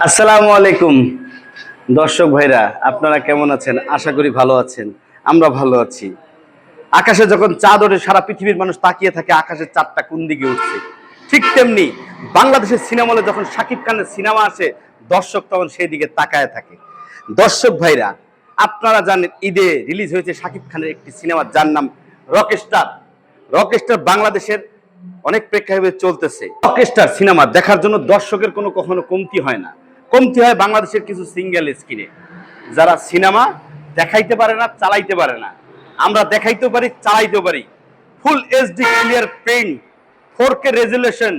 আসসালামু আলাইকুম দর্শক ভাইরা, আপনারা কেমন আছেন? আশা করি ভালো আছেন। আমরা ভালো আছি। আকাশে যখন চাঁদ ওঠে সারা পৃথিবীর মানুষ তাকিয়ে থাকে আকাশের চাঁদটা কোন দিকে উঠছে। ঠিক তেমনি বাংলাদেশের সিনেমা হলে যখন শাকিব খানের সিনেমা আসে দর্শক তখন সেই দিকে তাকায় থাকে। দর্শক ভাইরা, আপনারা জানেন ঈদে রিলিজ হয়েছে শাকিব খানের একটি সিনেমা যার নাম রকস্টার। রকস্টার বাংলাদেশের অনেক প্রেক্ষাপটে চলতেছে। রকস্টার সিনেমা দেখার জন্য দর্শকের কখনো কমতি হয় না। কমতি হয় বাংলাদেশের কিছু সিঙ্গেল স্ক্রিনে, যারা সিনেমা দেখাইতে পারে না, চালাইতে পারে না। আমরা দেখাইতেও পারি, চালাইতেও পারি। Full HD clear print, 4K resolution,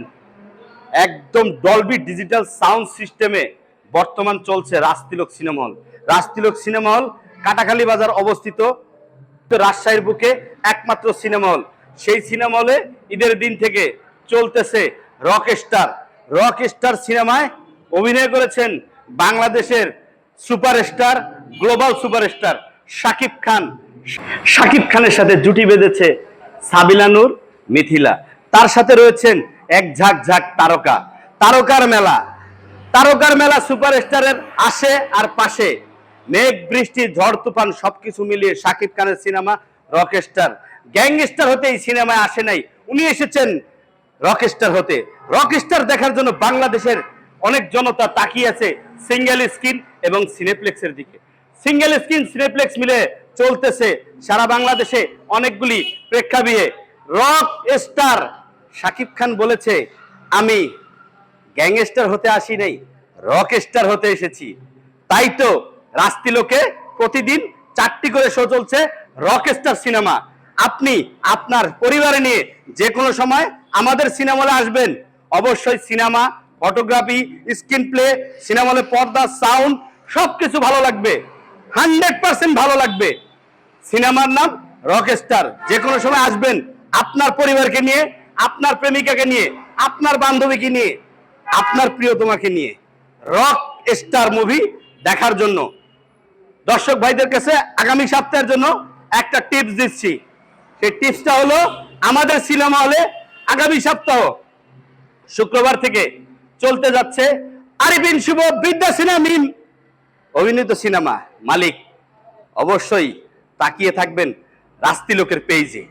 একদম ডলবি ডিজিটাল সাউন্ড সিস্টেমে বর্তমান চলছে Rajtilak cinema hall. Rajtilak cinema hall Katakhali বাজার অবস্থিত, রাজশাহীর বুকে একমাত্র সিনেমা হল। সেই সিনেমা হলে ঈদের দিন থেকে চলতেছে রকস্টার। রকস্টার সিনেমায় অভিনয় করেছেন বাংলাদেশের superstar, global superstar Shakib Khan. Shakib খানের সাথে জুটি বেঁধেছে সাবিলা নূর, মিথিলা। তার সাথে রয়েছেন এক ঝাঁক ঝাঁক তারকা। তারকার মেলা, তারকার মেলা সুপারস্টারের আসে আর পাশে। মেঘ বৃষ্টি ঝড় তুফান সবকিছু মিলিয়ে শাকিব খানের সিনেমা রকস্টার। গ্যাংস্টার হতে এই সিনেমায় আসে নাই, উনি এসেছেন রকস্টার হতে। রকস্টার দেখার জন্য বাংলাদেশের অনেক জনতা তাকিয়ে আছে সিঙ্গেল স্ক্রিন এবং সিনেপ্লেক্সের দিকে। সিঙ্গেল স্ক্রিন সিনেপ্লেক্স মিলে চলতেছে সারা বাংলাদেশে অনেকগুলি প্রেক্ষাগৃহে রক স্টার। শাকিব খান বলেছে, আমি গ্যাংস্টার হতে আসি নাই, রক স্টার হতে এসেছি। তাই তো রাজতিলকে প্রতিদিন 4টি করে শো চলছে রকস্টার সিনেমা। আপনি আপনার পরিবারে নিয়ে যে কোনো সময় আমাদের সিনেমা হলে আসবেন। অবশ্যই cinema, photography, screen play, cinema হলে পর্দা, সাউন্ড সবকিছু ভালো লাগবে, 100% ভালো লাগবে। সিনেমার নাম রকস্টার। যে কোনো সময় আসবেন আপনার পরিবারকে নিয়ে, আপনার প্রেমিকাকে নিয়ে, আপনার বান্ধবীকে নিয়ে, আপনার প্রিয়তমাকে নিয়ে রক স্টার মুভি দেখার জন্য। দর্শক ভাইদের কাছে আগামী সপ্তাহের জন্য একটা টিপস দিচ্ছি। সেই টিপসটা হলো, আমাদের সিনেমা হলে আগামী সপ্তাহ শুক্রবার থেকে চলতে যাচ্ছে আরিফিন শুভ, বিদ্যা সিনেমা অভিনীত সিনেমা মালিক। অবশ্যই তাকিয়ে থাকবেন রাজতিলকের পেজে।